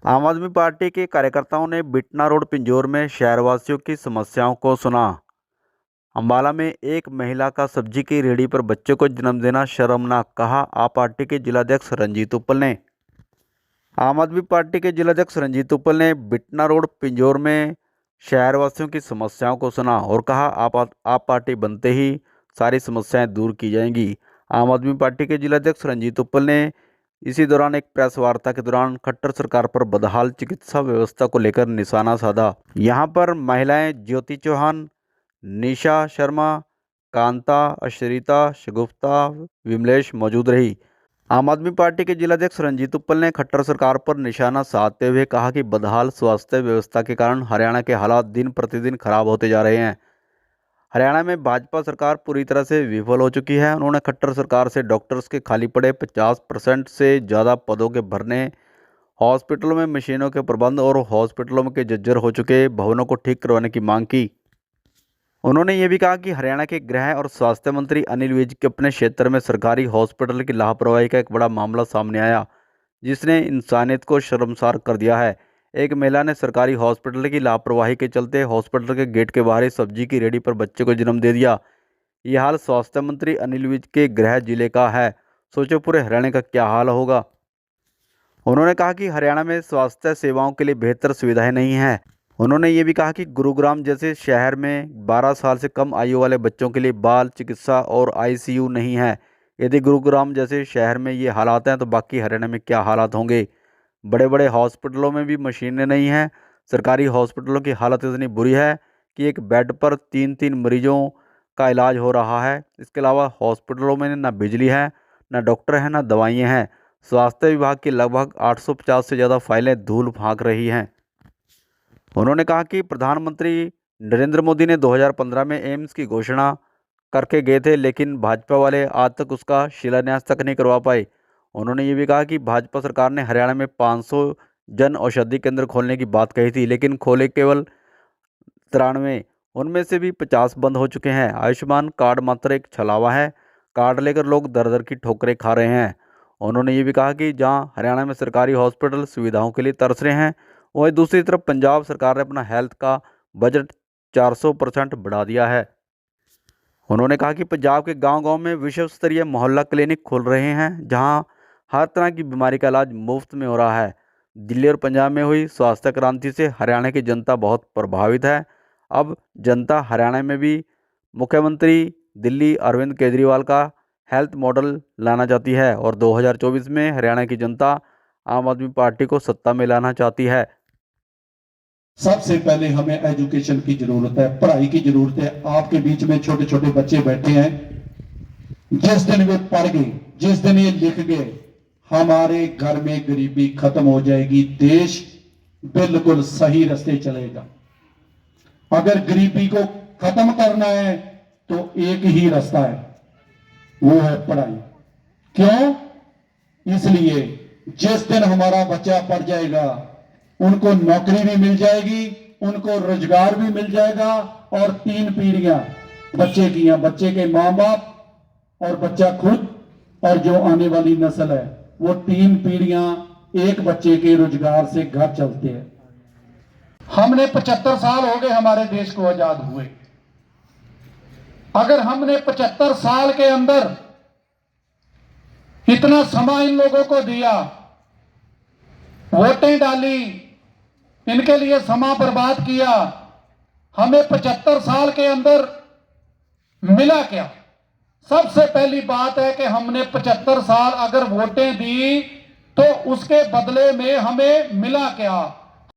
आम आदमी पार्टी के कार्यकर्ताओं ने बिटना रोड पिंजौर में शहरवासियों की समस्याओं को सुना। अंबाला में एक महिला का सब्जी की रेहड़ी पर बच्चे को जन्म देना शर्मनाक, कहा आप पार्टी के जिलाध्यक्ष रंजीत उपल ने। आम आदमी पार्टी के जिलाध्यक्ष रंजीत उपल ने बिटना रोड पिंजौर में शहरवासियों की समस्याओं को सुना और कहा आप पार्टी बनते ही सारी समस्याएं दूर की जाएंगी। आम आदमी पार्टी के जिलाध्यक्ष रंजीत उपल ने इसी दौरान एक प्रेस वार्ता के दौरान खट्टर सरकार पर बदहाल चिकित्सा व्यवस्था को लेकर निशाना साधा। यहां पर महिलाएं ज्योति चौहान, निशा शर्मा, कांता, अश्रिता, शगुफ्ता, विमलेश मौजूद रही। आम आदमी पार्टी के जिलाध्यक्ष रंजीत उपल ने खट्टर सरकार पर निशाना साधते हुए कहा कि बदहाल स्वास्थ्य व्यवस्था के कारण हरियाणा के हालात दिन प्रतिदिन खराब होते जा रहे हैं। हरियाणा में भाजपा सरकार पूरी तरह से विफल हो चुकी है। उन्होंने खट्टर सरकार से डॉक्टर्स के खाली पड़े 50% से ज़्यादा पदों के भरने, हॉस्पिटलों में मशीनों के प्रबंध और हॉस्पिटलों के जर्जर हो चुके भवनों को ठीक करवाने की मांग की। उन्होंने ये भी कहा कि हरियाणा के गृह और स्वास्थ्य मंत्री अनिल विज के अपने क्षेत्र में सरकारी हॉस्पिटल की लापरवाही का एक बड़ा मामला सामने आया, जिसने इंसानियत को शर्मसार कर दिया है। एक महिला ने सरकारी हॉस्पिटल की लापरवाही के चलते हॉस्पिटल के गेट के बाहर ही सब्जी की रेहड़ी पर बच्चे को जन्म दे दिया। यह हाल स्वास्थ्य मंत्री अनिल विज के गृह जिले का है। सोचो पूरे हरियाणा का क्या हाल होगा। उन्होंने कहा कि हरियाणा में स्वास्थ्य सेवाओं के लिए बेहतर सुविधाएं नहीं हैं। उन्होंने ये भी कहा कि गुरुग्राम जैसे शहर में 12 साल से कम आयु वाले बच्चों के लिए बाल चिकित्सा और आईसीयू नहीं है। यदि गुरुग्राम जैसे शहर में ये हालात हैं तो बाकी हरियाणा में क्या हालात होंगे। बड़े बड़े हॉस्पिटलों में भी मशीनें नहीं हैं। सरकारी हॉस्पिटलों की हालत इतनी बुरी है कि एक बेड पर 3-3 मरीजों का इलाज हो रहा है। इसके अलावा हॉस्पिटलों में ना बिजली है, ना डॉक्टर हैं, ना दवाइयाँ हैं। स्वास्थ्य विभाग की लगभग 850 से ज़्यादा फाइलें धूल फेंक रही हैं। उन्होंने कहा कि प्रधानमंत्री नरेंद्र मोदी ने 2015 में एम्स की घोषणा करके गए थे, लेकिन भाजपा वाले आज तक उसका शिलान्यास तक नहीं करवा पाए। उन्होंने ये भी कहा कि भाजपा सरकार ने हरियाणा में 500 जन औषधि केंद्र खोलने की बात कही थी, लेकिन खोले केवल 93, उनमें से भी 50 बंद हो चुके हैं। आयुष्मान कार्ड मात्र एक छलावा है। कार्ड लेकर लोग दर दर की ठोकरें खा रहे हैं। उन्होंने ये भी कहा कि जहां हरियाणा में सरकारी हॉस्पिटल सुविधाओं के लिए तरस रहे हैं, वहीं दूसरी तरफ पंजाब सरकार ने अपना हेल्थ का बजट 400% बढ़ा दिया है। उन्होंने कहा कि पंजाब के गांव-गांव में विश्व स्तरीय मोहल्ला क्लिनिक खुल रहे हैं, जहां हर तरह की बीमारी का इलाज मुफ्त में हो रहा है। दिल्ली और पंजाब में हुई स्वास्थ्य क्रांति से हरियाणा की जनता बहुत प्रभावित है। अब जनता हरियाणा में भी मुख्यमंत्री दिल्ली अरविंद केजरीवाल का हेल्थ मॉडल लाना चाहती है और 2024 में हरियाणा की जनता आम आदमी पार्टी को सत्ता में लाना चाहती है। सबसे पहले हमें एजुकेशन की जरूरत है, पढ़ाई की जरूरत है। आपके बीच में छोटे छोटे बच्चे बैठे हैं, जिस दिन वे पढ़ गए, जिस दिन ये लिख गए, हमारे घर में गरीबी खत्म हो जाएगी, देश बिल्कुल सही रास्ते चलेगा। अगर गरीबी को खत्म करना है तो एक ही रास्ता है, वो है पढ़ाई। क्यों? इसलिए जिस दिन हमारा बच्चा पढ़ जाएगा, उनको नौकरी भी मिल जाएगी, उनको रोजगार भी मिल जाएगा और 3 पीढ़ियां बच्चे की हैं, बच्चे के माँ बाप और बच्चा खुद और जो आने वाली नस्ल है, वो 3 पीढ़ियां एक बच्चे के रोजगार से घर चलते हैं। हमने 75 साल हो गए हमारे देश को आजाद हुए। अगर हमने 75 साल के अंदर इतना समय इन लोगों को दिया, वोटें डाली, इनके लिए समय बर्बाद किया, हमें 75 साल के अंदर मिला क्या? सबसे पहली बात है कि हमने 75 साल अगर वोटें दी तो उसके बदले में हमें मिला क्या?